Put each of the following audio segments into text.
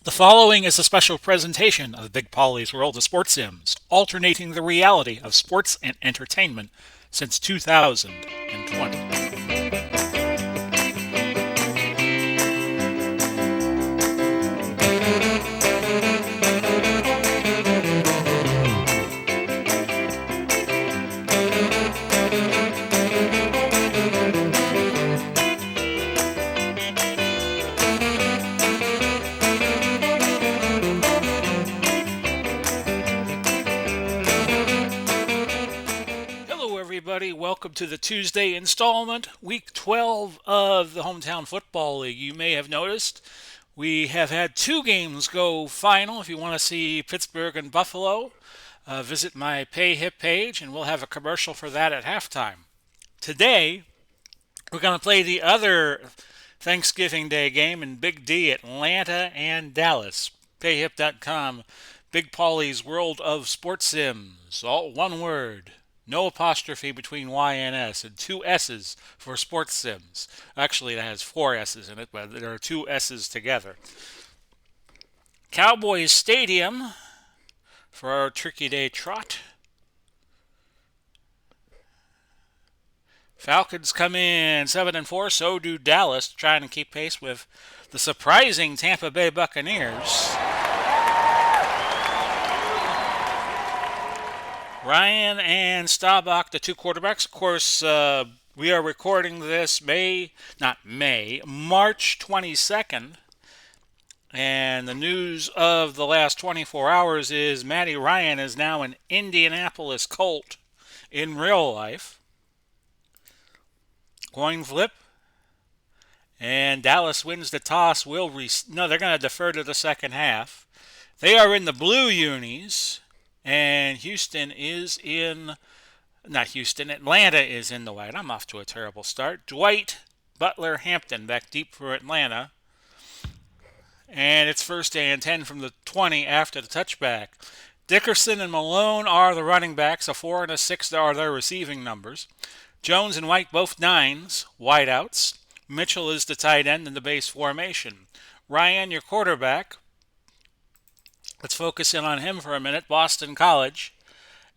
The following is a special presentation of Big Pauly's World of Sports Sims, alternating the reality of sports and entertainment since 2020. Hello, everybody. Welcome to the Tuesday installment, week 12 of the Hometown Football League. You may have noticed we have had two games go final. If you want to see Pittsburgh and Buffalo, visit my Pay Hip page, and we'll have a commercial for that at halftime. Today, we're going to play the other Thanksgiving Day game in Big D, Atlanta and Dallas. Payhip.com, Big Pauly's World of Sports Sims. All one word. No apostrophe between Y and S, and two S's for Sports Sims. Actually, it has four S's in it, but there are two S's together. Cowboys Stadium for our Turkey Day trot. Falcons come in 7-4, so do Dallas, trying to keep pace with the surprising Tampa Bay Buccaneers. Ryan and Staubach, the two quarterbacks. Of course, we are recording this March 22nd. And the news of the last 24 hours is Matty Ryan is now an Indianapolis Colt in real life. Coin flip. And Dallas wins the toss. They're going to defer to the second half. They are in the blue unis. And Atlanta is in the white. I'm off to a terrible start. Dwight Butler Hampton back deep for Atlanta. And it's first and 10 from the 20 after the touchback. Dickerson and Malone are the running backs. A 4 and a 6 are their receiving numbers. Jones and White both 9s, wideouts. Mitchell is the tight end in the base formation. Ryan, your quarterback. Let's focus in on him for a minute. Boston College,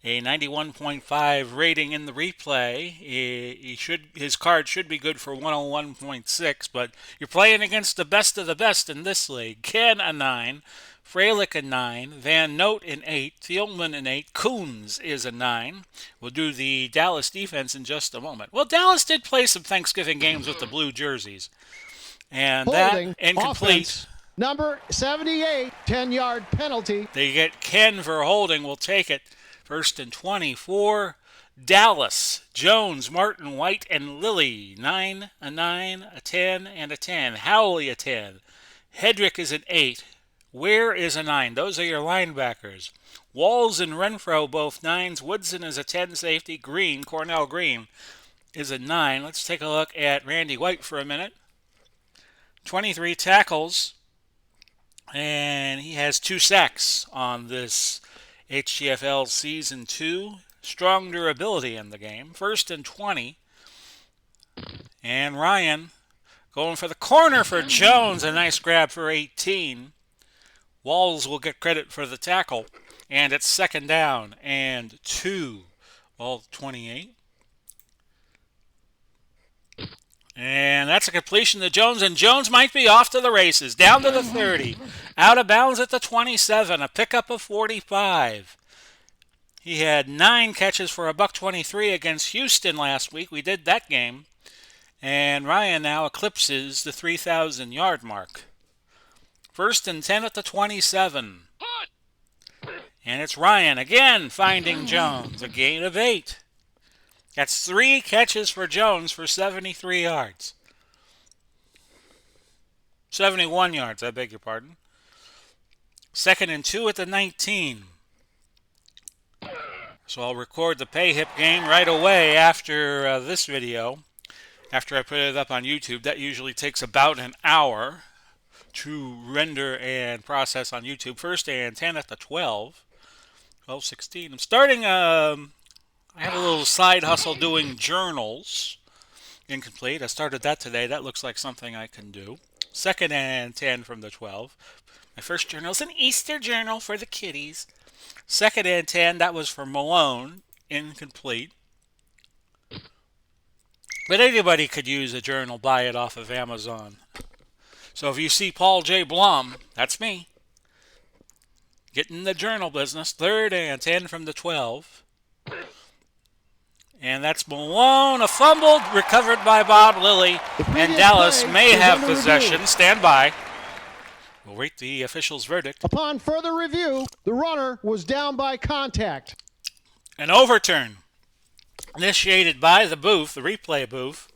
a 91.5 rating in the replay. His card should be good for 101.6, but you're playing against the best of the best in this league. Ken a 9, Freilich a 9, Van Note an 8, Thielman an 8, Coons is a 9. We'll do the Dallas defense in just a moment. Well, Dallas did play some Thanksgiving games with the blue jerseys, and Holding, that incomplete. Offense. Number 78, 10-yard penalty. They get Ken for holding. We'll take it. First and 24. Dallas, Jones, Martin, White, and Lilly. 9, a 9, a 10, and a 10. Howley a 10. Hedrick is an 8. Ware is a 9. Those are your linebackers. Walls and Renfro both 9s. Woodson is a 10 safety. Cornell Green, is a 9. Let's take a look at Randy White for a minute. 23 tackles. And he has 2 sacks on this HTFL Season 2. Strong durability in the game. First and 20. And Ryan going for the corner for Jones. A nice grab for 18. Walls will get credit for the tackle. And it's second down and 2. Well, 28. And that's a completion to Jones, and Jones might be off to the races. Down to the 30. Out of bounds at the 27. A pickup of 45. He had 9 catches for $123 against Houston last week. We did that game. And Ryan now eclipses the 3,000-yard mark. First and 10 at the 27. And it's Ryan again finding Jones. A gain of 8. That's 3 catches for Jones for 73 yards. 71 yards, I beg your pardon. Second and 2 at the 19. So I'll record the Pay Hip game right away after this video. After I put it up on YouTube, that usually takes about an hour to render and process on YouTube. First and 10 at the 12. 12-16. I'm starting I have a little side hustle doing journals. Incomplete. I started that today. That looks like something I can do. Second and 10 from the 12. My first journal is an Easter journal for the kiddies. Second and 10, that was for Malone, incomplete. But anybody could use a journal, buy it off of Amazon. So if you see Paul J. Blum, that's me. Getting the journal business. Third and 10 from the 12. And that's Malone. A fumble recovered by Bob Lilly. And Dallas may have possession. Stand by. We'll wait the official's verdict. Upon further review, the runner was down by contact. An overturn initiated by the booth, the replay booth.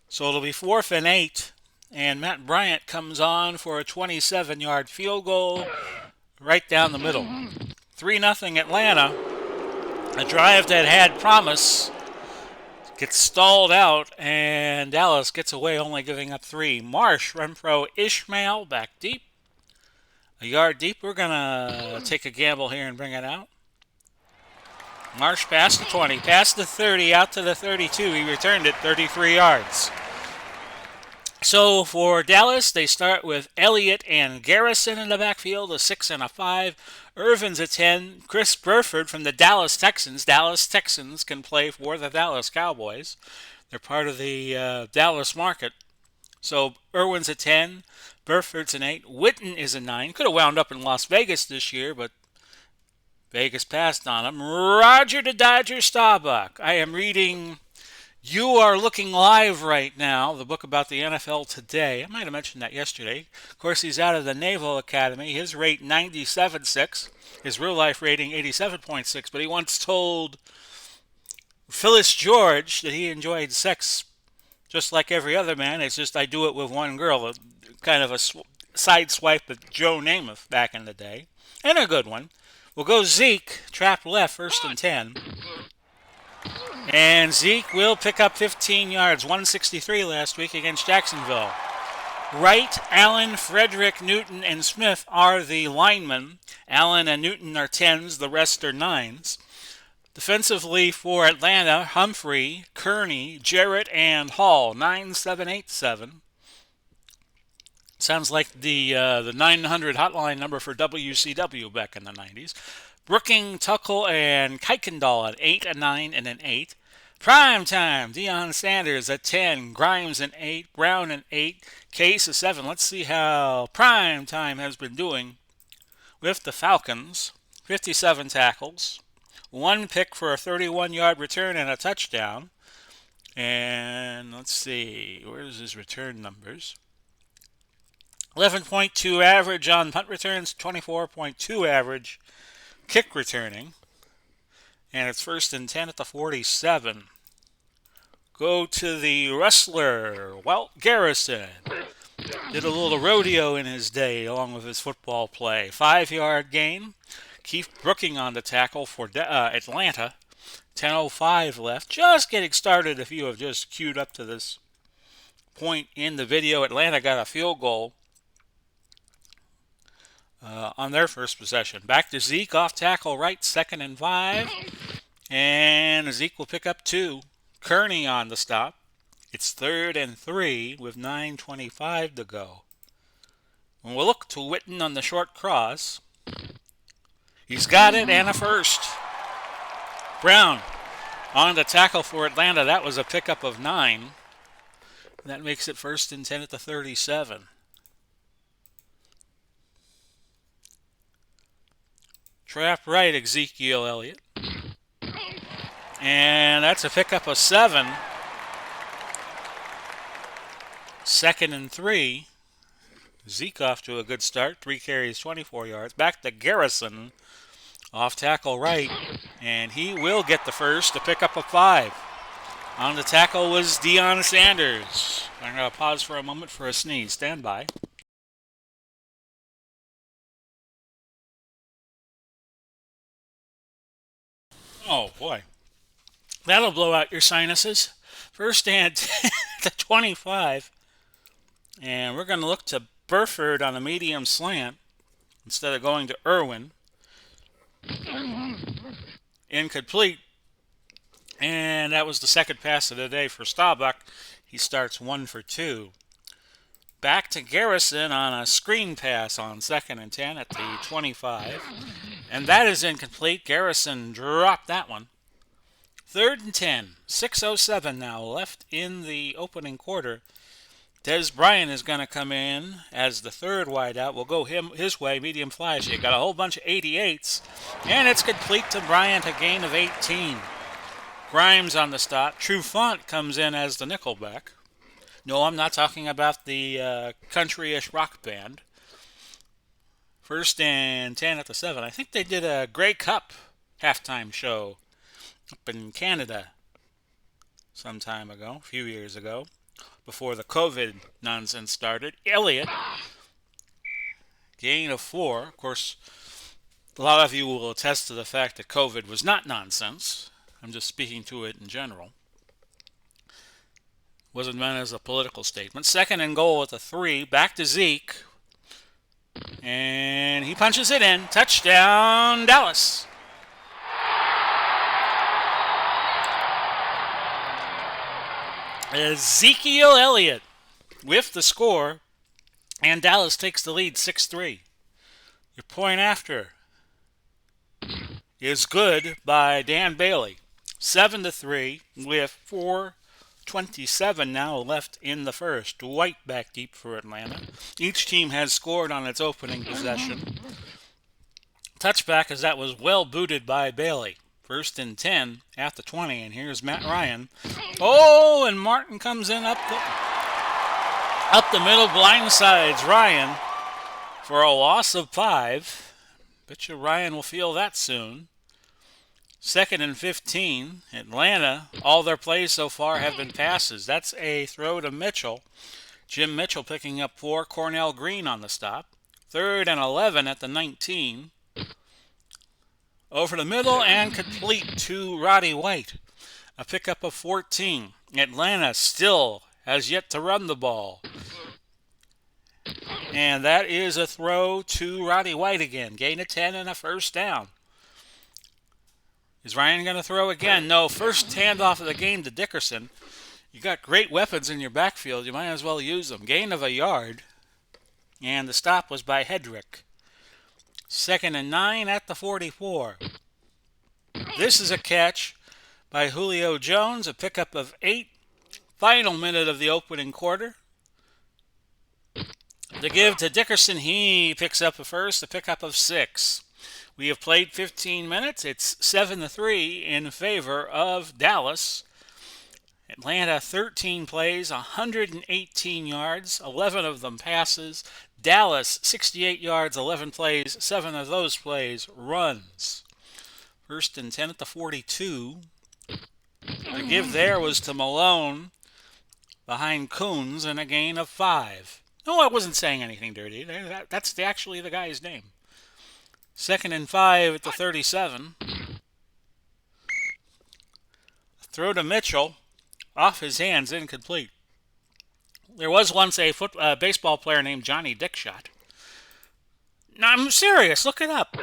So it'll be 4th and 8. And Matt Bryant comes on for a 27-yard field goal right down the middle. 3-0 Atlanta. A drive that had promise gets stalled out, and Dallas gets away only giving up 3. Marsh, Renfro, Ishmael back deep. A yard deep. We're going to take a gamble here and bring it out. Marsh past the 20, past the 30, out to the 32. He returned it 33 yards. So for Dallas, they start with Elliott and Garrison in the backfield, a 6 and a 5. Irvin's a 10. Chris Burford from the Dallas Texans. Dallas Texans can play for the Dallas Cowboys. They're part of the Dallas market. So Irwin's a 10. Burford's an 8. Witten is a 9. Could have wound up in Las Vegas this year, but Vegas passed on him. Roger the Dodger Staubach. I am reading You Are Looking Live right now, the book about the NFL today. I might have mentioned that yesterday. Of course, he's out of the Naval Academy. His rate 97.6. His real life rating 87.6. But he once told Phyllis George that he enjoyed sex just like every other man. It's just I do it with one girl. Kind of a side swipe at Joe Namath back in the day. And a good one. We'll go Zeke, trap left, 1st and 10. And Zeke will pick up 15 yards, 163 last week against Jacksonville. Wright, Allen, Frederick, Newton, and Smith are the linemen. Allen and Newton are 10s, the rest are 9s. Defensively for Atlanta, Humphrey, Kearney, Jarrett, and Hall, 9, 7, 8, 7. Sounds like the 900 hotline number for WCW back in the 90s. Brooking, Tuckle, and Kuykendall at 8, a 9, and an 8. Prime time, Deion Sanders at 10, Grimes an 8, Brown an 8, Case a 7. Let's see how prime time has been doing with the Falcons. 57 tackles, 1 pick for a 31-yard return and a touchdown. And let's see, where's his return numbers? 11.2 average on punt returns, 24.2 average kick returning. And it's 1st and 10 at the 47. Go to the wrestler, Walt Garrison. Did a little rodeo in his day along with his football play. 5-yard gain. Keith Brooking on the tackle for Atlanta. 10:05 left. Just getting started if you have just queued up to this point in the video. Atlanta got a field goal on their first possession. Back to Zeke, off tackle right, 2nd and 5. And Zeke will pick up 2. Kearney on the stop. It's 3rd and 3 with 9:25 to go. And we'll look to Witten on the short cross. He's got it and a first. Brown on the tackle for Atlanta. That was a pickup of 9. That makes it 1st and 10 at the 37. Trap right, Ezekiel Elliott. And that's a pickup of 7. 2nd and 3. Zeke off to a good start. 3 carries, 24 yards. Back to Garrison. Off tackle right. And he will get the first, a pickup of 5. On the tackle was Deion Sanders. I'm going to pause for a moment for a sneeze. Stand by. Oh, boy. That'll blow out your sinuses. 1st and 10 to 25. And we're going to look to Burford on a medium slant instead of going to Irwin. Incomplete. And that was the second pass of the day for Staubach. He starts 1 for 2. back to Garrison on a screen pass on 2nd and 10 at the 25. And that is incomplete. Garrison dropped that one. 3rd and 10. 6:07 now left in the opening quarter. Des Bryant is going to come in as the third wideout. We'll go his way, medium flash. You got a whole bunch of 88s. And it's complete to Bryant, a gain of 18. Grimes on the stop. Trufant comes in as the nickelback. No, I'm not talking about the country-ish rock band. 1st and 10 at the 7. I think they did a Grey Cup halftime show up in Canada some time ago, a few years ago, before the COVID nonsense started. Elliott, gain of 4. Of course, a lot of you will attest to the fact that COVID was not nonsense. I'm just speaking to it in general. Wasn't meant as a political statement. 2nd and goal at the 3. Back to Zeke. And he punches it in. Touchdown, Dallas. Ezekiel Elliott with the score, and Dallas takes the lead 6-3. Your point after is good by Dan Bailey. 7-3 with 4:27 now left in the first. White back deep for Atlanta. Each team has scored on its opening possession. Touchback as that was well booted by Bailey. 1st and 10 at the 20, and here's Matt Ryan. Oh, and Martin comes in up the middle, blindsides Ryan for a loss of 5. Bet you Ryan will feel that soon. 2nd and 15. Atlanta, all their plays so far have been passes. That's a throw to Mitchell. Jim Mitchell picking up 4. Cornell Green on the stop. 3rd and 11 at the 19. Over the middle and complete to Roddy White. A pickup of 14. Atlanta still has yet to run the ball. And that is a throw to Roddy White again. Gain of 10 and a 1st down. Is Ryan going to throw again? No. First handoff of the game to Dickerson. You got great weapons in your backfield. You might as well use them. Gain of a yard. And the stop was by Hedrick. 2nd and 9 at the 44. This is a catch by Julio Jones, a pickup of 8. Final minute of the opening quarter. The give to Dickerson, he picks up a first, a pickup of 6. We have played 15 minutes. It's 7-3 in favor of Dallas. Atlanta 13 plays, 118 yards, 11 of them passes. Dallas 68 yards, 11 plays, 7 of those plays runs. 1st and 10 at the 42. The give there was to Malone behind Coons and a gain of 5. No, I wasn't saying anything dirty. That's actually the guy's name. 2nd and 5 at the 37. Throw to Mitchell. Off his hands, incomplete. There was once a baseball player named Johnny Dickshot. No, I'm serious. Look it up.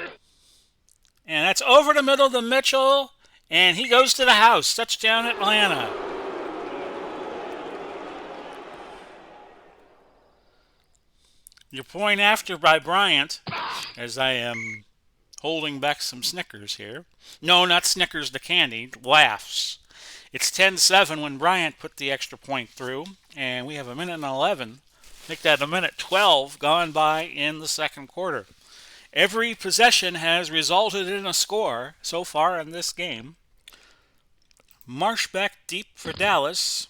And that's over the middle to Mitchell, and he goes to the house. Touchdown, Atlanta. Your point after by Bryant, as I am holding back some Snickers here. No, not Snickers, the candy. Laughs. It's 10-7 when Bryant put the extra point through, and we have a minute and 11. Make that a minute 12 gone by in the second quarter. Every possession has resulted in a score so far in this game. Marsh back deep for Dallas.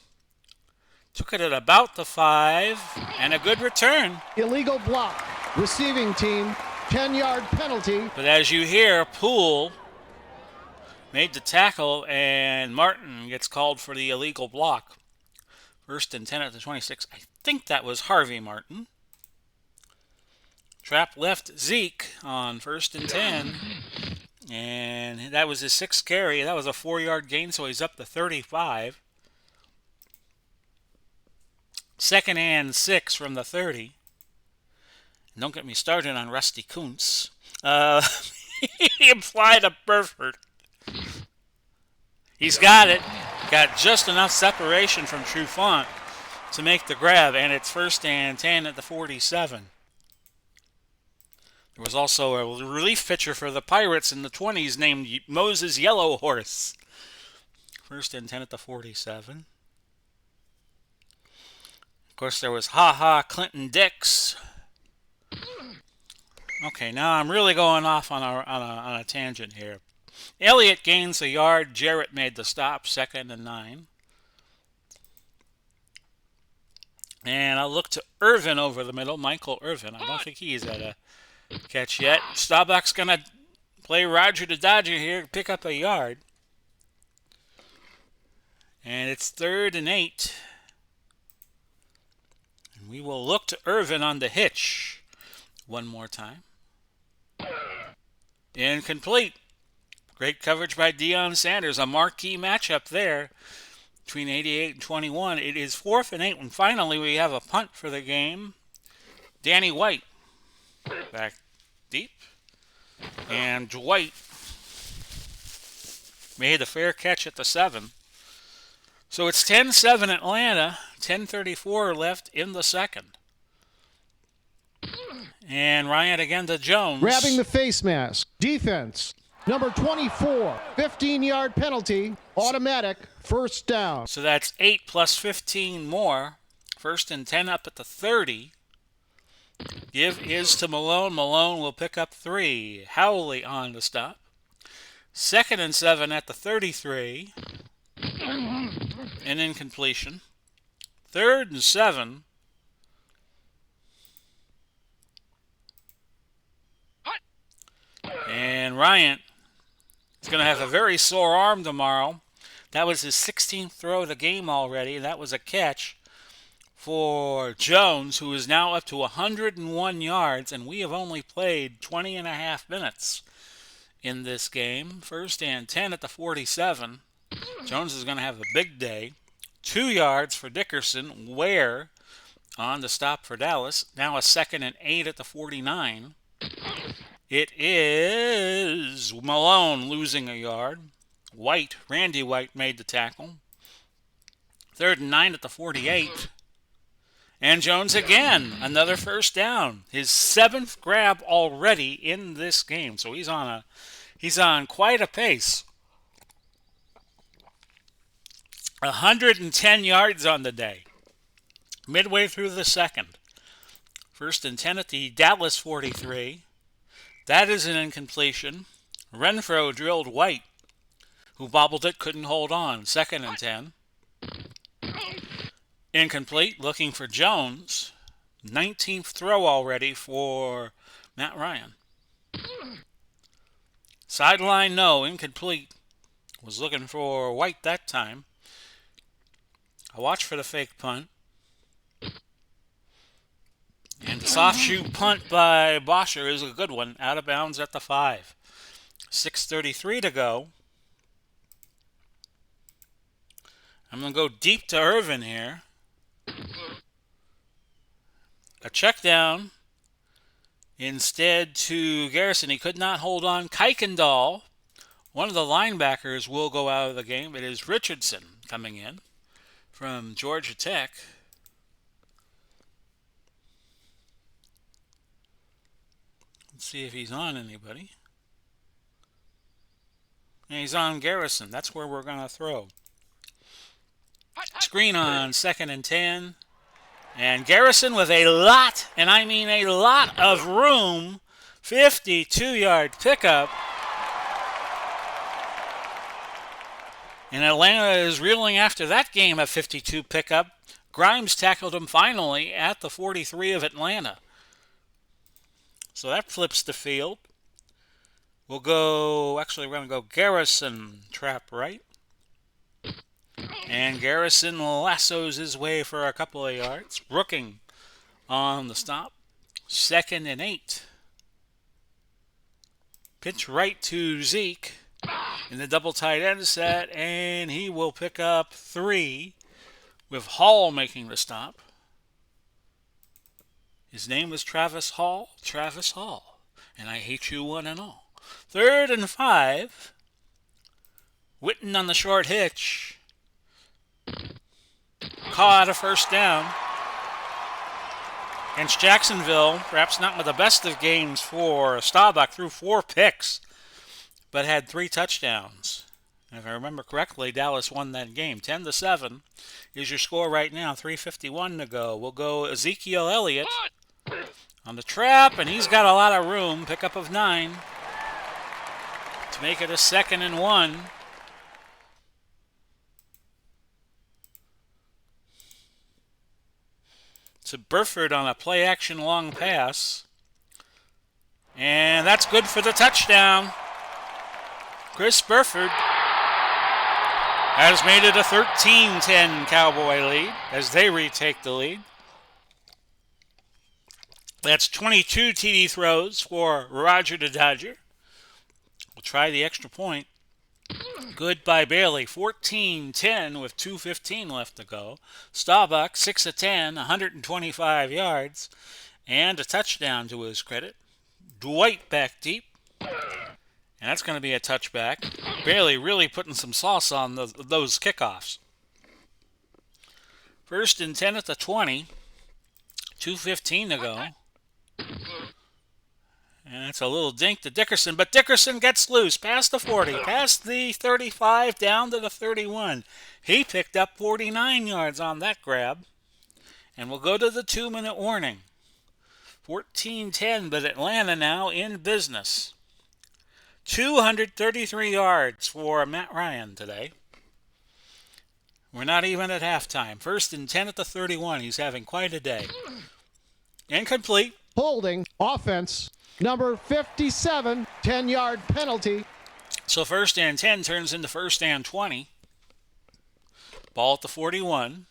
Took it at about the 5, and a good return. Illegal block. Receiving team, 10-yard penalty. But as you hear, Poole made the tackle, and Martin gets called for the illegal block. 1st and 10 at the 26. I think that was Harvey Martin. Trap left Zeke on 1st and 10. And that was his 6th carry. That was a 4-yard gain, so he's up to 35. 2nd and 6 from the 30. And don't get me started on Rusty Kuntz. He implied a Burford. He's got it. Got just enough separation from Trufant. to make the grab, and it's 1st and 10 at the 47. There was also a relief pitcher for the Pirates in the 20s named Moses Yellow Horse. 1st and 10 at the 47. Of course, there was Clinton Dix. Okay, now I'm really going off on a tangent here. Elliott gains a yard. Jarrett made the stop, 2nd and 9. And I'll look to Irvin over the middle, Michael Irvin. I don't think he's at a catch yet. Staubach's going to play Roger the Dodger here, pick up a yard. And it's 3rd and 8. And we will look to Irvin on the hitch one more time. Incomplete. Great coverage by Deion Sanders. A marquee matchup there between 88 and 21. It is 4th and 8. And finally, we have a punt for the game. Danny White back deep. And Dwight made a fair catch at the 7. So it's 10-7 Atlanta. 10:34 left in the second. And Ryan again to Jones. Grabbing the face mask. Defense. Number 24. 15-yard penalty. Automatic. 1st down. So that's 8 plus 15 more. 1st and 10 up at the 30. Give is to Malone. Malone will pick up 3. Howley on the stop. 2nd and 7 at the 33. An incompletion. 3rd and 7. And Ryan is going to have a very sore arm tomorrow. That was his 16th throw of the game already. That was a catch for Jones, who is now up to 101 yards, and we have only played 20 and a half minutes in this game. 1st and 10 at the 47. Jones is going to have a big day. 2 yards for Dickerson. Ware on the stop for Dallas. Now a 2nd and 8 at the 49. It is Malone losing a yard. Randy White made the tackle. 3rd and 9 at the 48. And Jones again, another 1st down. His 7th grab already in this game. So he's on quite a pace. 110 yards on the day. Midway through the second. 1st and 10 at the Dallas 43. That is an incompletion. Renfro drilled White, who bobbled it, couldn't hold on. 2nd and 10. Incomplete, looking for Jones. 19th throw already for Matt Ryan. Sideline, no, incomplete. Was looking for White that time. I watched for the fake punt. And the soft shoe punt by Bosher is a good one. Out of bounds at the 5. 6:33 to go. I'm going to go deep to Irvin here. A check down. Instead to Garrison. He could not hold on. Kuykendall, one of the linebackers, will go out of the game. It is Richardson coming in from Georgia Tech. Let's see if he's on anybody. And he's on Garrison. That's where we're going to throw. Screen on 2nd and 10. And Garrison with a lot, and I mean a lot of room. 52-yard pickup. And Atlanta is reeling after that game, a 52 pickup. Grimes tackled him finally at the 43 of Atlanta. So that flips the field. We're going to go Garrison trap right. And Garrison lassos his way for a couple of yards. Rooking on the stop. 2nd and 8. Pitch right to Zeke in the double tight end set, and he will pick up 3 with Hall making the stop. His name is Travis Hall. Travis Hall. And I hate you one and all. 3rd and 5. Witten on the short hitch. caught a first down. Against Jacksonville, perhaps not the best of games for Staubach, threw 4 picks, but had 3 touchdowns. If I remember correctly, Dallas won that game. 10-7 is your score right now. 3:51 to go. We'll go Ezekiel Elliott on the trap, and he's got a lot of room. Pickup of 9 to make it a 2nd and 1. To Burford on a play-action long pass. And that's good for the touchdown. Chris Burford has made it a 13-10 Cowboy lead as they retake the lead. That's 22 TD throws for Roger the Dodger. We'll try the extra point. Good by Bailey. 14-10 with 2:15 left to go. Staubach, 6 of 10, 125 yards, and a touchdown to his credit. Dwight back deep, and that's going to be a touchback. Bailey really putting some sauce on those kickoffs. 1st and 10 at the 20. 2:15 to go. And it's a little dink to Dickerson, but Dickerson gets loose past the 40, past the 35, down to the 31. He picked up 49 yards on that grab. And we'll go to the 2-minute warning. 14-10, but Atlanta now in business. 233 yards for Matt Ryan today. We're not even at halftime. 1st and 10 at the 31. He's having quite a day. Incomplete. Holding. Offense. Number 57. 10-yard penalty. So 1st and 10 turns into 1st and 20. Ball at the 41.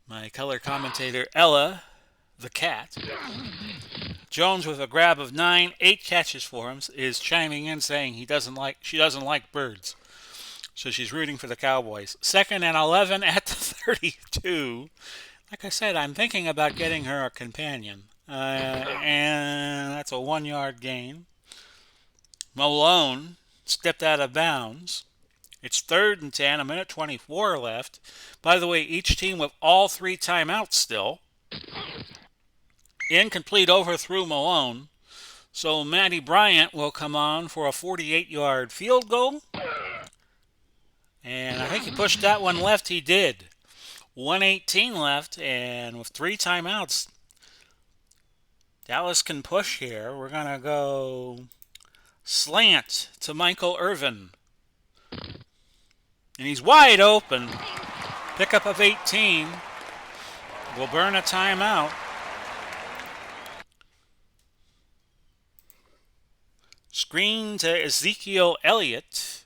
My color commentator, Ella, the cat. Jones with a grab of 9, 8 catches for him, is chiming in saying she doesn't like birds. So she's rooting for the Cowboys. 2nd and 11 at the 32. Like I said, I'm thinking about getting her a companion. And that's a 1-yard gain. Malone stepped out of bounds. It's 3rd and 10, a minute 24 left. By the way, each team with all 3 timeouts still. Incomplete overthrew Malone. So Matty Bryant will come on for a 48-yard field goal. And I think he pushed that one left. He did. 1:18 left, and with 3 timeouts, Dallas can push here. We're going to go slant to Michael Irvin. And he's wide open. Pickup of 18. We'll burn a timeout. Screen to Ezekiel Elliott.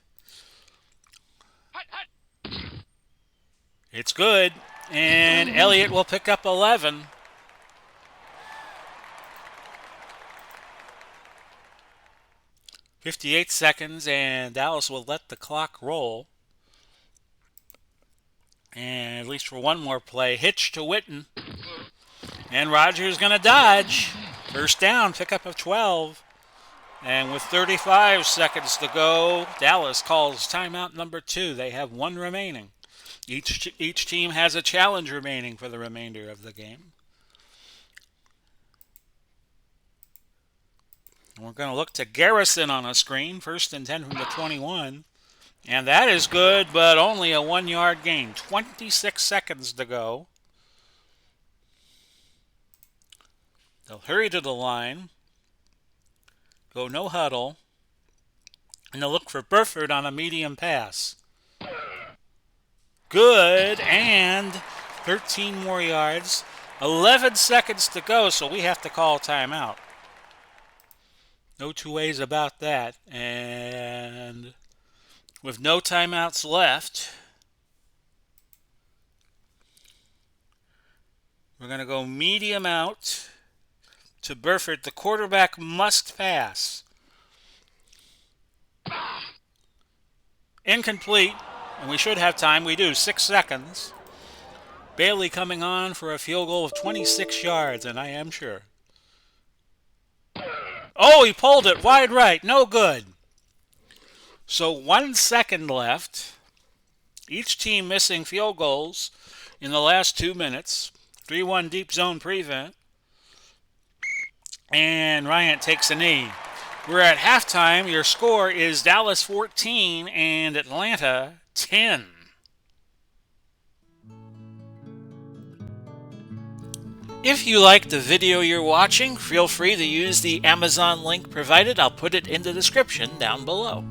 It's good, and Elliott will pick up 11. .58 seconds, and Dallas will let the clock roll. And at least for one more play, hitch to Witten. And Rogers going to dodge. 1st down, pickup of 12. And with 35 seconds to go, Dallas calls timeout number 2. They have 1 remaining. Each team has a challenge remaining for the remainder of the game. And we're going to look to Garrison on a screen. 1st and 10 from the 21. And that is good, but only a 1-yard gain. 26 seconds to go. They'll hurry to the line. Go no huddle. And they'll look for Burford on a medium pass. Good, and 13 more yards. 11 seconds to go, so we have to call timeout. No two ways about that. And with no timeouts left, we're going to go medium out to Burford. The quarterback must pass. Incomplete. And we should have time. We do. 6 seconds. Bailey coming on for a field goal of 26 yards, and I am sure. Oh, he pulled it wide right. No good. So 1 second left. Each team missing field goals in the last 2 minutes. 3-1 deep zone prevent. And Ryan takes a knee. We're at halftime. Your score is Dallas 14 and Atlanta 10. If you like the video you're watching, feel free to use the Amazon link provided. I'll put it in the description down below.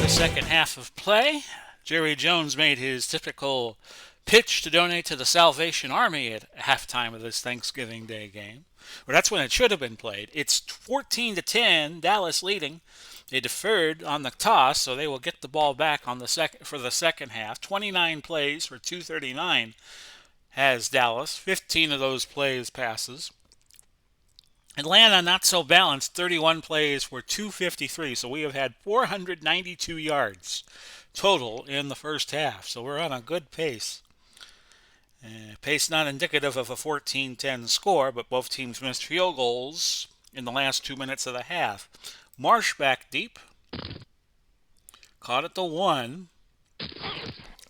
Second half of play. Jerry Jones made his typical pitch to donate to the Salvation Army at halftime of this Thanksgiving Day game. Well, that's when it should have been played. It's 14-10, Dallas leading. They deferred on the toss, so they will get the ball back on the for the second half. 29 plays for 239 has Dallas. 15 of those plays passes. Atlanta, not so balanced, 31 plays for 253. So we have had 492 yards total in the first half. So we're on a good pace. Pace not indicative of a 14-10 score, but both teams missed field goals in the last 2 minutes of the half. Marsh back deep. Caught at the 1.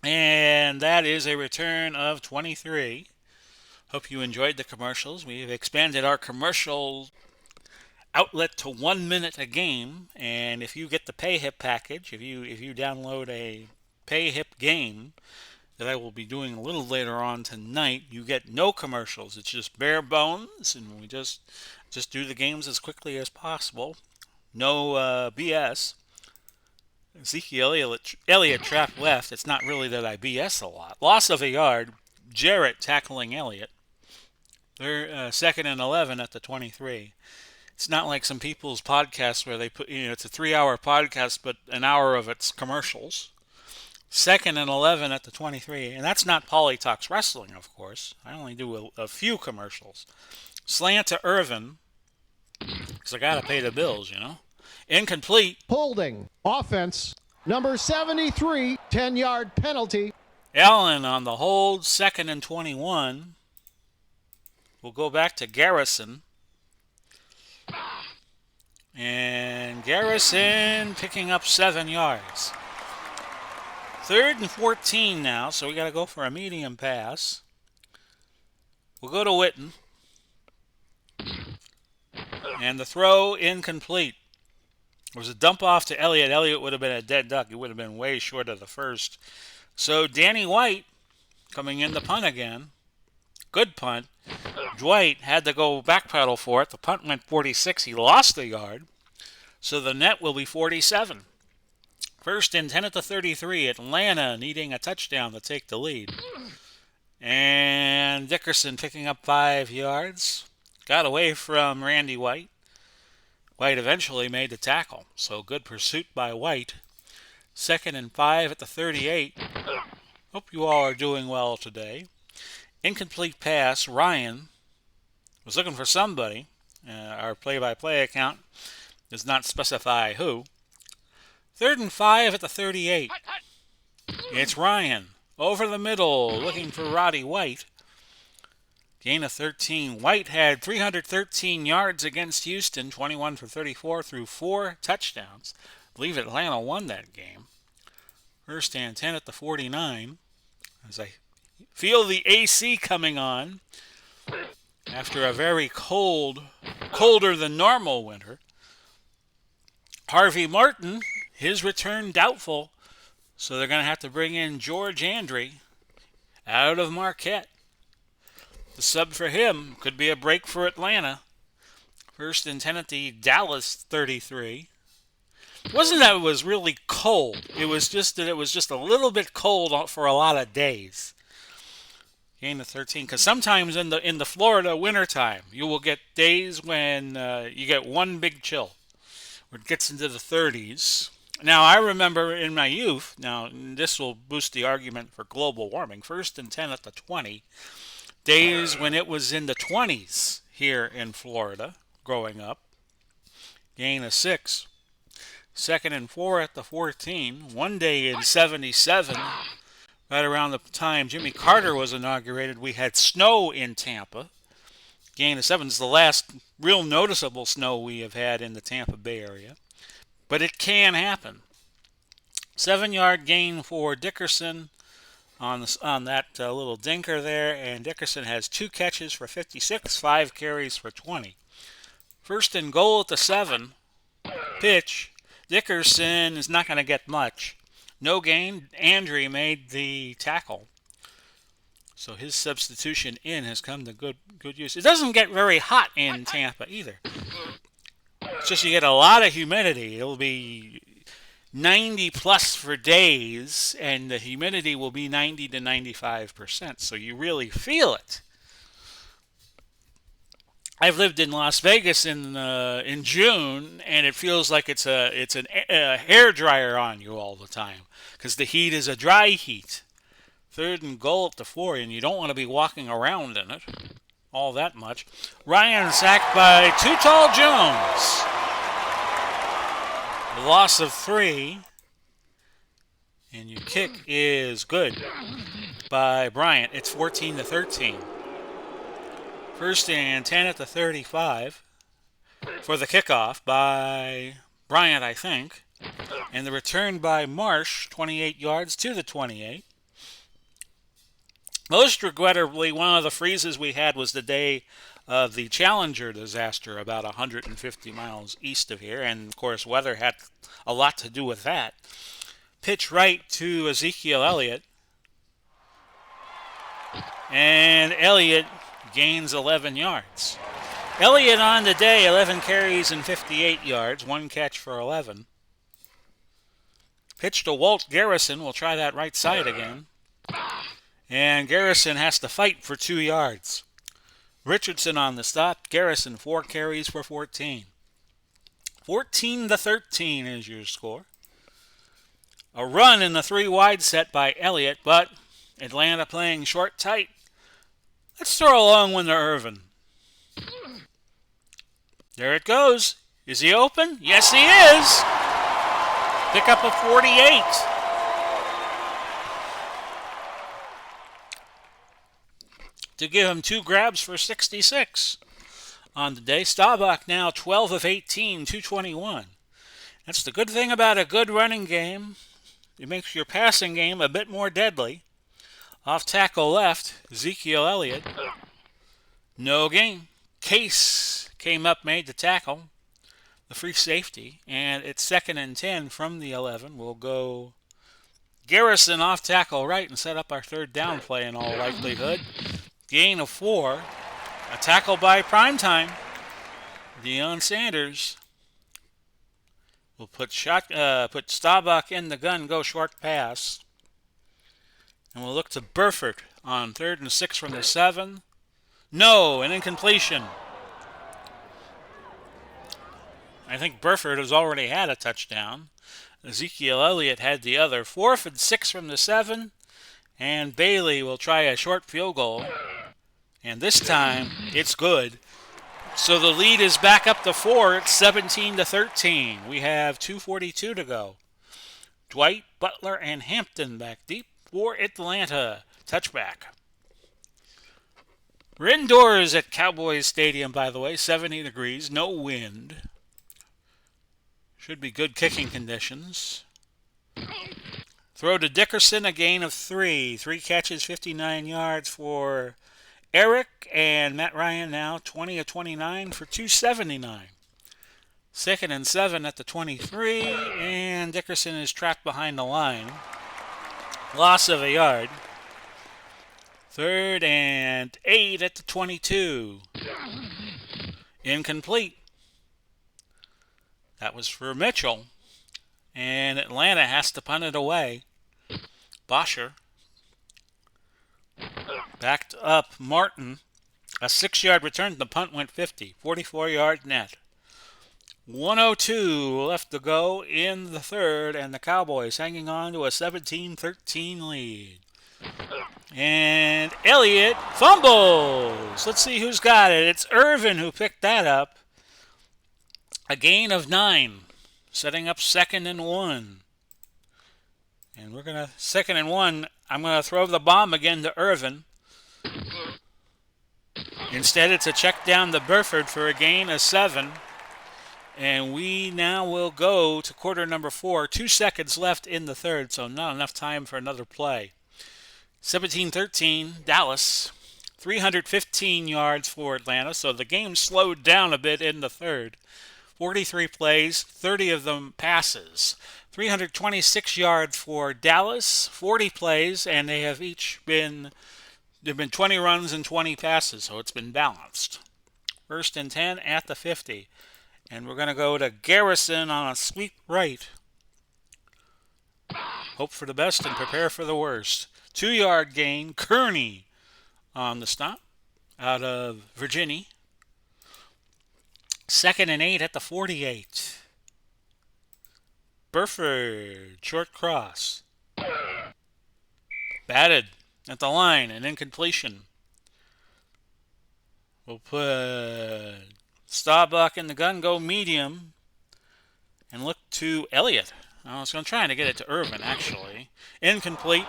And that is a return of 23. Hope you enjoyed the commercials. We've expanded our commercial outlet to 1 minute a game, and if you get the PayHip package, if you download a PayHip game that I will be doing a little later on tonight, you get no commercials. It's just bare bones, and we just do the games as quickly as possible. No BS. Ezekiel Elliott trapped left. It's not really that I BS a lot. Loss of a yard. Jarrett tackling Elliott. They're second and 11 at the 23. It's not like some people's podcasts where they put, it's a 3-hour podcast, but an hour of it's commercials. Second and 11 at the 23. And that's not Pauly Talks Wrestling, of course. I only do a few commercials. Slant to Irvin, because I got to pay the bills, Incomplete. Holding. Offense. Number 73, 10-yard penalty. Allen on the hold, second and 21. We'll go back to Garrison. And Garrison picking up 7 yards. Third and 14 now, so we got to go for a medium pass. We'll go to Witten. And the throw incomplete. It was a dump off to Elliott. Elliott would have been a dead duck. He would have been way short of the first. So Danny White coming in the punt again. Good punt. Dwight had to go backpedal for it. The punt went 46. He lost the yard. So the net will be 47. First and 10 at the 33. Atlanta needing a touchdown to take the lead. And Dickerson picking up 5 yards. Got away from Randy White. White eventually made the tackle. So good pursuit by White. Second and 5 at the 38. Hope you all are doing well today. Incomplete pass. Ryan was looking for somebody. Our play-by-play account does not specify who. Third and 5 at the 38. It's Ryan over the middle looking for Roddy White. Gain of 13. White had 313 yards against Houston, 21 for 34 through 4 touchdowns. I believe Atlanta won that game. First and 10 at the 49. As I feel the AC coming on after a very colder than normal winter. Harvey Martin, his return doubtful, so they're going to have to bring in George Andre out of Marquette. The sub for him could be a break for Atlanta. First and 10 at the Dallas 33. It wasn't that it was really cold. It was just that it was just a little bit cold for a lot of days. Gain of 13, because sometimes in the Florida wintertime, you will get days when you get one big chill, where it gets into the 30s. Now, I remember in my youth, now this will boost the argument for global warming, 1st and 10 at the 20, days when it was in the 20s here in Florida growing up. Gain of 6. 2nd and 4 at the 14. One day in 77, right around the time Jimmy Carter was inaugurated, we had snow in Tampa. Gain of 7 is the last real noticeable snow we have had in the Tampa Bay area. But it can happen. 7-yard gain for Dickerson on that little dinker there, and Dickerson has 2 catches for 56, 5 carries for 20. 1st and goal at the 7. Pitch. Dickerson is not going to get much. No gain. Andre made the tackle. So his substitution in has come to good use. It doesn't get very hot in Tampa either. It's just you get a lot of humidity. It'll be 90 plus for days, and the humidity will be 90 to 95%. So you really feel it. I've lived in Las Vegas in June, and it feels like it's a hair dryer on you all the time because the heat is a dry heat. 3rd and goal at the 4, and you don't want to be walking around in it all that much. Ryan sacked by Too Tall Jones. A loss of 3, and your kick is good by Bryant. It's 14 to 13. 1st and 10 at the 35 for the kickoff by Bryant, I think. And the return by Marsh, 28 yards to the 28. Most regrettably, one of the freezes we had was the day of the Challenger disaster about 150 miles east of here. And, of course, weather had a lot to do with that. Pitch right to Ezekiel Elliott. And Elliott gains 11 yards. Elliott on the day, 11 carries and 58 yards, 1 catch for 11. Pitch to Walt Garrison. We'll try that right side again. And Garrison has to fight for 2 yards. Richardson on the stop. Garrison 4 carries for 14. 14 to 13 is your score. A run in the 3 wide set by Elliott, but Atlanta playing short tight. Let's throw a long one to Irvin. There it goes. Is he open? Yes, he is. Pick up a 48. To give him 2 grabs for 66 on the day. Staubach now 12 of 18, 221. That's the good thing about a good running game. It makes your passing game a bit more deadly. Off tackle left, Ezekiel Elliott. No gain. Case came up, made the tackle. The free safety. And it's 2nd and 10 from the 11. We'll go Garrison off tackle right and set up our 3rd down play in all likelihood. Gain of 4. A tackle by Primetime. Deion Sanders. We'll put Staubach in the gun, go short pass. And we'll look to Burford on 3rd and 6 from the 7. No, an incompletion. I think Burford has already had a touchdown. Ezekiel Elliott had the other. 4th and 6 from the 7. And Bailey will try a short field goal. And this time, it's good. So the lead is back up to 4. It's 17 to 13. We have 2:42 to go. Dwight, Butler, and Hampton back deep for Atlanta. Touchback. We're indoors at Cowboys Stadium, by the way. 70 degrees, no wind. Should be good kicking conditions. Throw to Dickerson, a gain of 3. 3 catches, 59 yards for Eric, and Matt Ryan now 20 of 29 for 279. 2nd and 7 at the 23, and Dickerson is trapped behind the line. Loss of a yard. 3rd and 8 at the 22. Incomplete. That was for Mitchell. And Atlanta has to punt it away. Bosher backed up Martin. A 6-yard return. The punt went 50. 44 yard net. 102 left to go in the third, and the Cowboys hanging on to a 17-13 lead. And Elliott fumbles. Let's see who's got it. It's Irvin who picked that up. A gain of 9, setting up 2nd and 1. And we're going to, 2nd and 1, I'm going to throw the bomb again to Irvin. Instead, it's a check down to Burford for a gain of 7. And we now will go to quarter number 4. 2 seconds left in the third, so not enough time for another play. 17-13, Dallas. 315 yards for Atlanta, so the game slowed down a bit in the third. 43 plays, 30 of them passes. 326 yards for Dallas, 40 plays, and they have each been, there have been 20 runs and 20 passes, so it's been balanced. 1st and 10 at the 50. And we're going to go to Garrison on a sweep right. Hope for the best and prepare for the worst. 2-yard gain, Kearney on the stop out of Virginia. 2nd and 8 at the 48. Burford, short cross. Batted at the line, an incompletion. We'll put Staubach in the gun, go medium, and look to Elliott. I was going to try to get it to Irvin, actually. Incomplete.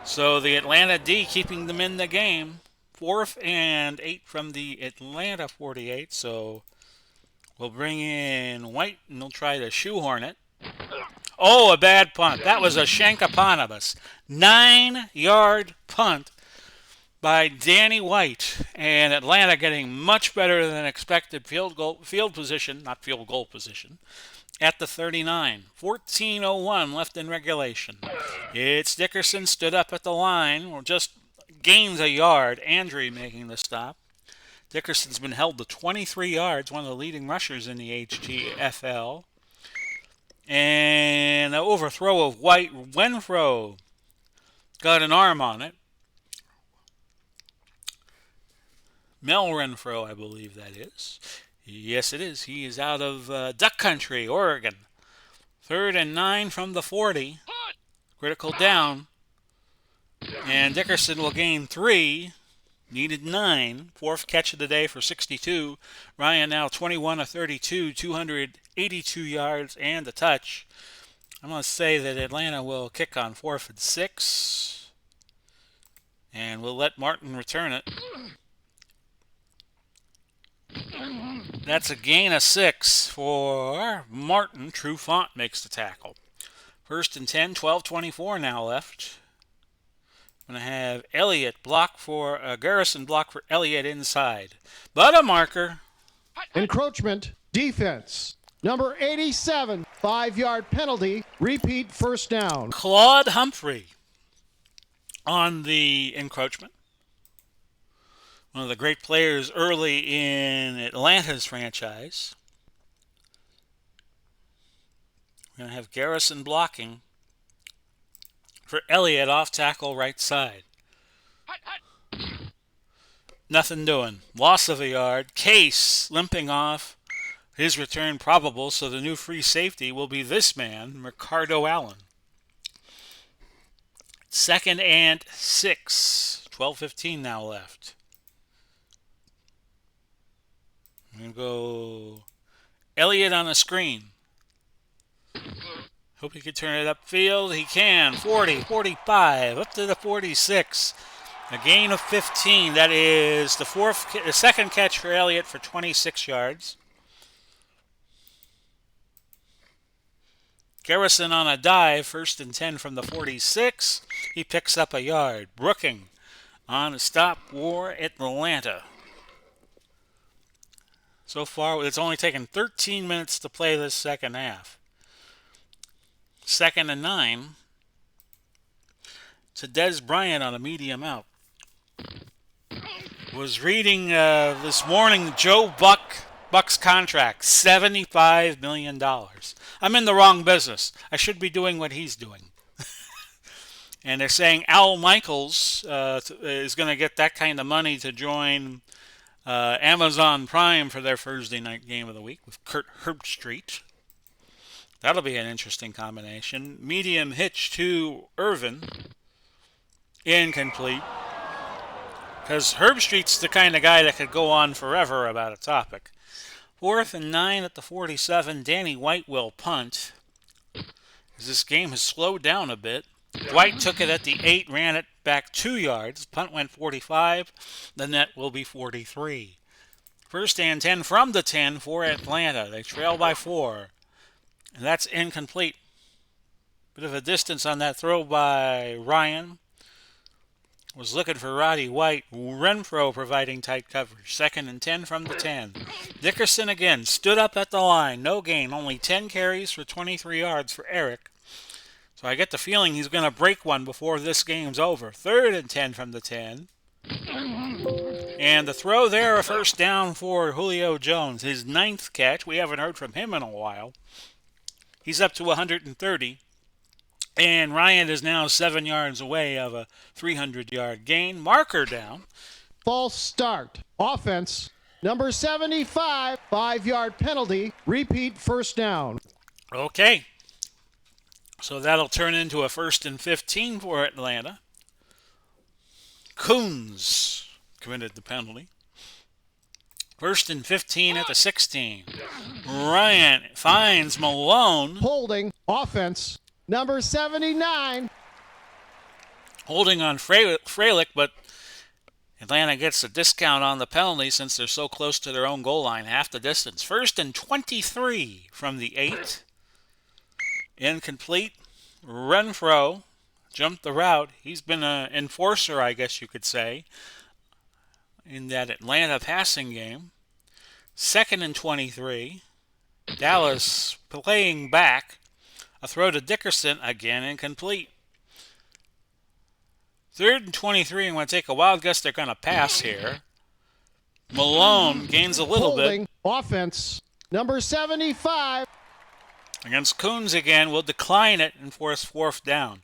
So the Atlanta D keeping them in the game. 4th and 8 from the Atlanta 48. So we'll bring in White, and we'll try to shoehorn it. Oh, a bad punt. That was a Shankapanabus. 9-yard punt by Danny White, and Atlanta getting much better than expected field goal position at the 39. 14:01 left in regulation. It's Dickerson stood up at the line, or just gains a yard. Andre making the stop. Dickerson's been held to 23 yards, one of the leading rushers in the HTFL. And an overthrow of White. Renfro got an arm on it. Mel Renfro, I believe that is. Yes, it is. He is out of Duck Country, Oregon. 3rd and 9 from the 40. Critical down. And Dickerson will gain 3. Needed 9. 4th catch of the day for 62. Ryan now 21 of 32, 282 yards and a touch. I'm going to say that Atlanta will kick on 4th and 6. And we'll let Martin return it. That's a gain of 6 for Martin. Trufant makes the tackle. 1st and 10, 12:24 now left. I'm going to have Elliott block for Garrison block for Elliott inside. But a marker. Encroachment, defense. Number 87, 5-yard penalty. Repeat, 1st down. Claude Humphrey on the encroachment. One of the great players early in Atlanta's franchise. We're going to have Garrison blocking for Elliott off tackle right side. Nothing doing. Loss of a yard. Case limping off. His return probable, so the new free safety will be this man, Ricardo Allen. 2nd and 6. 12:15 now left. I'm going to go Elliott on the screen. Hope he can turn it upfield. He can. 40, 45, up to the 46. A gain of 15. That is the 2nd catch for Elliott for 26 yards. Garrison on a dive. 1st and 10 from the 46. He picks up a yard. Brooking on a stop for Atlanta. So far, it's only taken 13 minutes to play this second half. 2nd and 9. To Des Bryant on a medium out. Was reading this morning Joe Buck Buck's contract, $75 million. I'm in the wrong business. I should be doing what he's doing. And they're saying Al Michaels is going to get that kind of money to join Amazon Prime for their Thursday night game of the week with Kurt Herbstreit. That'll be an interesting combination. Medium hitch to Irvin. Incomplete. Because Herbstreit's the kind of guy that could go on forever about a topic. 4th and 9 at the 47. Danny White will punt. As this game has slowed down a bit. White took it at the 8, ran it back 2 yards. Punt went 45. The net will be 43. 1st and 10 from the 10 for Atlanta. They trail by 4. And that's incomplete. Bit of a distance on that throw by Ryan. Was looking for Roddy White. Renfro providing tight coverage. 2nd and 10 from the 10. Dickerson again stood up at the line. No gain. Only 10 carries for 23 yards for Eric. So I get the feeling he's going to break one before this game's over. 3rd and 10 from the 10. And the throw there, a first down for Julio Jones. His 9th catch. We haven't heard from him in a while. He's up to 130. And Ryan is now 7 yards away of a 300-yard gain. Marker down. False start. Offense. Number 75. 5-yard penalty. Repeat first down. Okay. So that'll turn into a 1st and 15 for Atlanta. Coons committed the penalty. 1st and 15 at the 16. Ryan finds Malone. Holding. Offense. Number 79. Holding on Freilich, but Atlanta gets a discount on the penalty since they're so close to their own goal line, half the distance. 1st and 23 from the 8. Incomplete. Renfro jumped the route. He's been an enforcer, I guess you could say, in that Atlanta passing game. 2nd and 23. Dallas playing back. A throw to Dickerson, again incomplete. 3rd and 23, I'm going to take a wild guess they're going to pass here. Malone gains a little Holding. bit. Offense. Number 75. Against Coons again, will decline it and force 4th down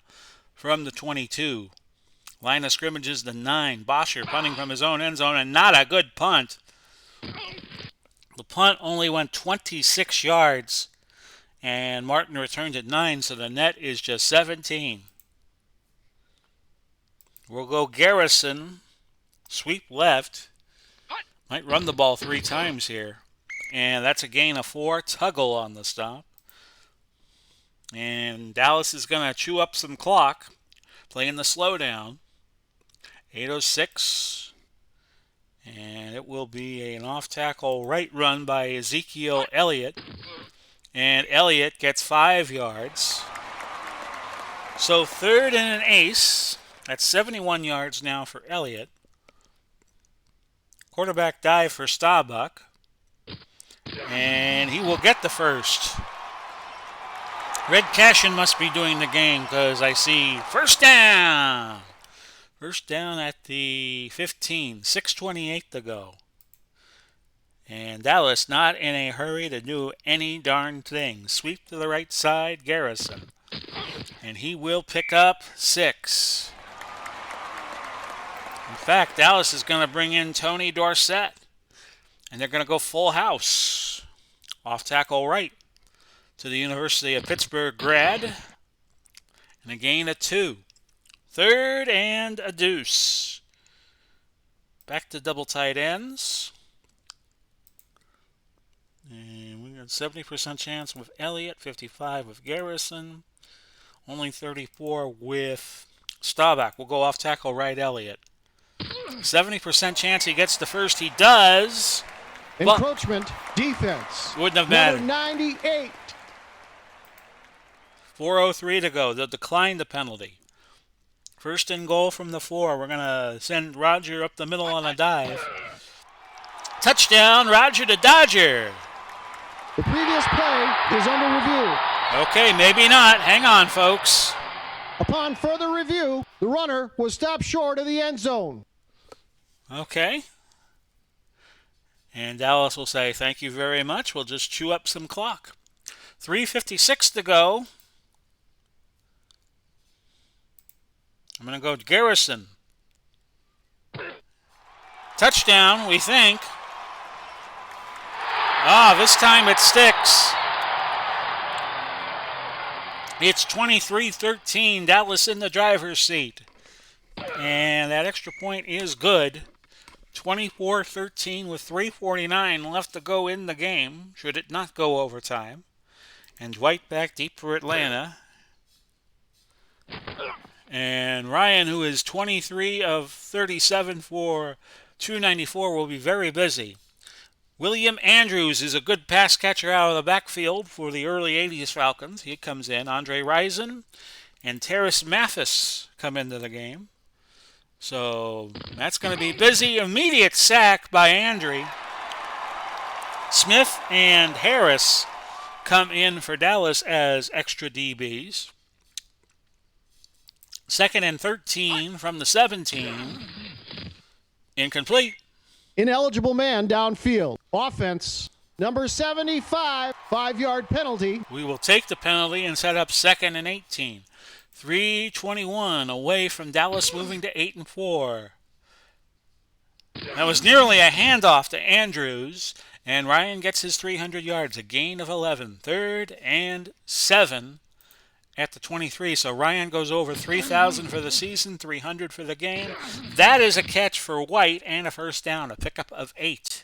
from the 22. Line of scrimmage is the 9. Bosher punting from his own end zone, and not a good punt. The punt only went 26 yards, and Martin returned at 9, so the net is just 17. We'll go Garrison, sweep left. Might run the ball 3 times here. And that's a gain of 4. Tuggle on the stop. And Dallas is going to chew up some clock, playing the slowdown. 8:06. And it will be an off-tackle right run by Ezekiel Elliott. And Elliott gets 5 yards. So 3rd and an ace. That's 71 yards now for Elliott. Quarterback dive for Staubach. And he will get the first. Red Cashin must be doing the game because I see first down. First down at the 15. 6:28 to go. And Dallas not in a hurry to do any darn thing. Sweep to the right side, Garrison. And he will pick up 6. In fact, Dallas is going to bring in Tony Dorsett. And they're going to go full house. Off tackle right to the University of Pittsburgh grad. And a gain of 2. 3rd and a deuce. Back to double tight ends. And we got 70% chance with Elliott, 55 with Garrison. Only 34 with Staubach. We'll go off tackle right Elliott. 70% chance he gets the first. He does. Encroachment defense. Wouldn't have mattered. Number 98. 4:03 to go. They'll decline the penalty. 1st and goal from the 4. We're going to send Roger up the middle on a dive. Touchdown, Roger the Dodger. The previous play is under review. Okay, maybe not. Hang on, folks. Upon further review, the runner was stopped short of the end zone. Okay. And Dallas will say, thank you very much. We'll just chew up some clock. 3:56 to go. I'm going to go Garrison. Touchdown, we think. This time it sticks. It's 23-13, Dallas in the driver's seat. And that extra point is good. 24-13 with 3:49 left to go in the game, should it not go overtime. And Dwight back deep for Atlanta. And Ryan, who is 23 of 37 for 294, will be very busy. William Andrews is a good pass catcher out of the backfield for the early 80s Falcons. He comes in. Andre Rison and Terrace Mathis come into the game. So that's going to be busy. Immediate sack by Andre. Smith and Harris come in for Dallas as extra DBs. 2nd and 13 from the 17. Incomplete. Ineligible man downfield. Offense, number 75, 5-yard penalty. We will take the penalty and set up 2nd and 18. 3:21 away from Dallas moving to 8-4. That was nearly a handoff to Andrews, and Ryan gets his 300 yards, a gain of 11. 3rd and 7 at the 23. So Ryan goes over 3,000 for the season, 300 for the game. That is a catch for White and a first down, a pickup of 8.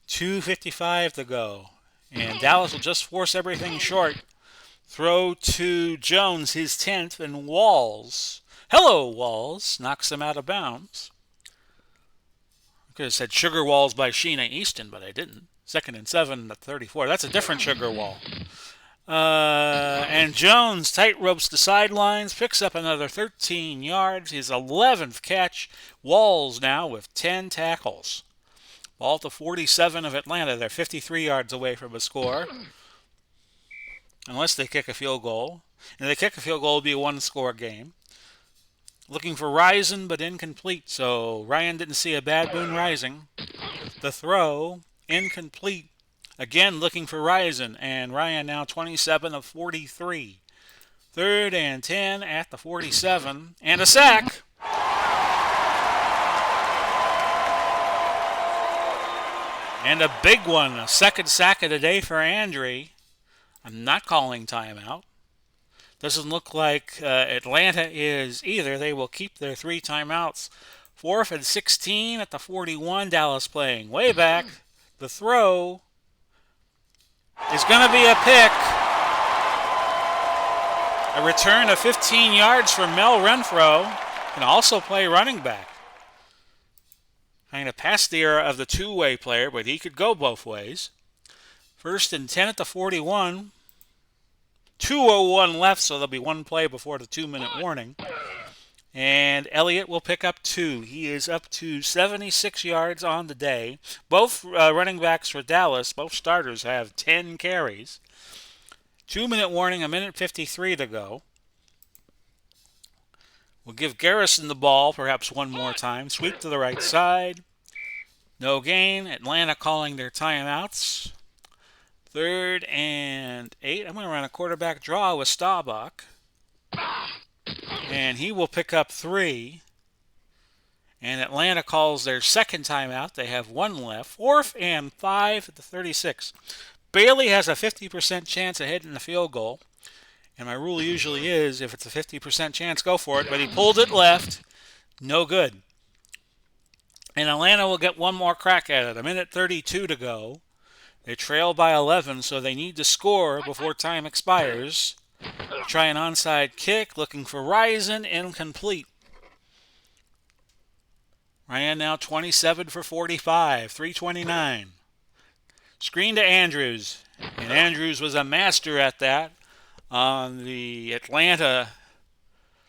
2:55 to go. And Dallas will just force everything short. Throw to Jones, his 10th, and Walls. Hello, Walls. Knocks him out of bounds. I could have said Sugar Walls by Sheena Easton, but I didn't. 2nd and 7 at 34. That's a different Sugar Wall. And Jones tight ropes the sidelines, picks up another 13 yards, his 11th catch. Walls now with 10 tackles. Ball to 47 of Atlanta. They're 53 yards away from a score. Unless they kick a field goal. And if they kick a field goal, it'll be a one-score game. Looking for Rison, but incomplete. So Ryan didn't see a bad Boone Rising. The throw, incomplete. Again, looking for Rison, and Ryan now 27 of 43. 3rd and 10 at the 47, and a sack. And a big one, a second sack of the day for Andre. I'm not calling timeout. Doesn't look like Atlanta is either. They will keep their 3 timeouts. 4th and 16 at the 41, Dallas playing way back. The throw is going to be a pick. A return of 15 yards for Mel Renfro. Can also play running back. Kind of past the era of the two-way player, but he could go both ways. 1st and 10 at the 41. 2:01 left, so there'll be one play before the 2-minute warning. And Elliott will pick up 2. He is up to 76 yards on the day. Both running backs for Dallas, both starters, have 10 carries. 2-minute warning, 1:53 to go. We'll give Garrison the ball perhaps one more time. Sweep to the right side. No gain. Atlanta calling their timeouts. 3rd and 8. I'm going to run a quarterback draw with Staubach. And he will pick up 3. And Atlanta calls their second timeout. They have 1 left. 4th and 5 at the 36. Bailey has a 50% chance of hitting the field goal. And my rule usually is, if it's a 50% chance, go for it. But he pulled it left. No good. And Atlanta will get one more crack at it. 1:32 to go. They trail by 11, so they need to score before time expires. Try an onside kick, looking for Rison, incomplete. Ryan now 27 for 45, 3:29. Screen to Andrews, and Andrews was a master at that on the Atlanta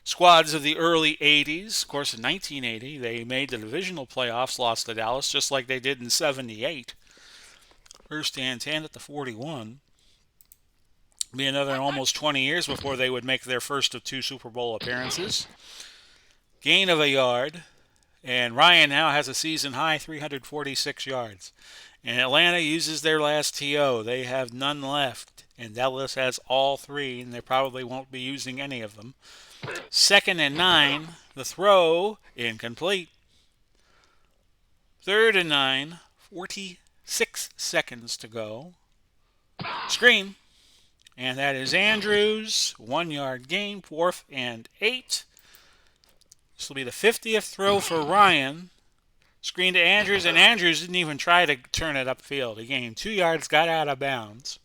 squads of the early 80s. Of course, in 1980, they made the divisional playoffs, lost to Dallas, just like they did in 78. 1st and 10 at the 41. Be another almost 20 years before they would make their first of 2 Super Bowl appearances. Gain of a yard. And Ryan now has a season high 346 yards. And Atlanta uses their last TO. They have none left. And Dallas has all three, and they probably won't be using any of them. 2nd and 9. The throw incomplete. 3rd and 9. 46 seconds to go. Screen. And that is Andrews. 1-yard gain. 4th and 8. This will be the 50th throw for Ryan. Screen to Andrews, and Andrews didn't even try to turn it upfield. He gained 2 yards, got out of bounds.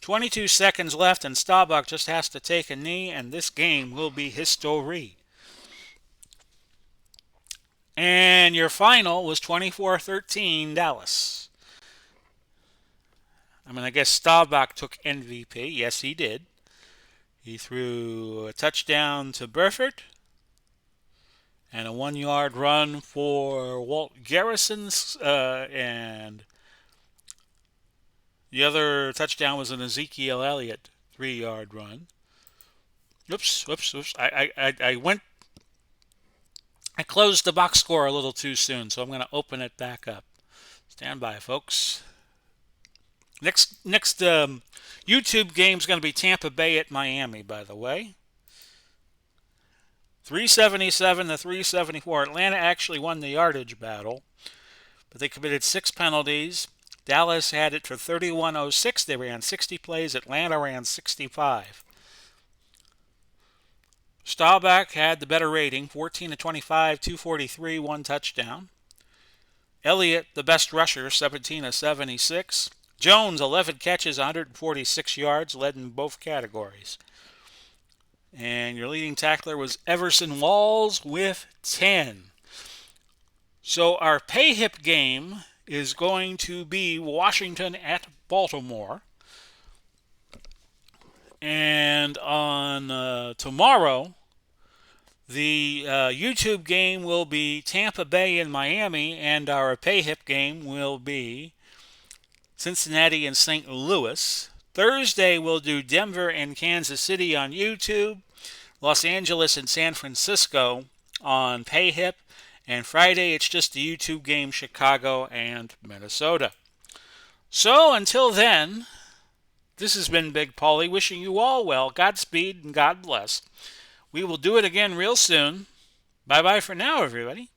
22 seconds left, and Staubach just has to take a knee, and this game will be history. And your final was 24-13 Dallas. I guess Staubach took MVP. Yes, he did. He threw a touchdown to Burford and a 1-yard run for Walt Garrison, and the other touchdown was an Ezekiel Elliott 3-yard run. Oops. I closed the box score a little too soon, so I'm going to open it back up. Stand by, folks. Next YouTube game is going to be Tampa Bay at Miami, by the way. 377 to 374. Atlanta actually won the yardage battle, but they committed 6 penalties. Dallas had it for 31.06. They ran 60 plays. Atlanta ran 65. Staubach had the better rating, 14 to 25, 243, 1 touchdown. Elliott, the best rusher, 17 to 76. Jones, 11 catches, 146 yards, led in both categories. And your leading tackler was Everson Walls with 10. So our pay-hip game is going to be Washington at Baltimore. And on tomorrow, the YouTube game will be Tampa Bay and Miami, and our pay-hip game will be Cincinnati and St. Louis. Thursday, we'll do Denver and Kansas City on YouTube, Los Angeles and San Francisco on pay-hip, and Friday, it's just the YouTube game, Chicago and Minnesota. So until then, this has been Big Pauly wishing you all well, Godspeed, and God bless. We will do it again real soon. Bye-bye for now, everybody.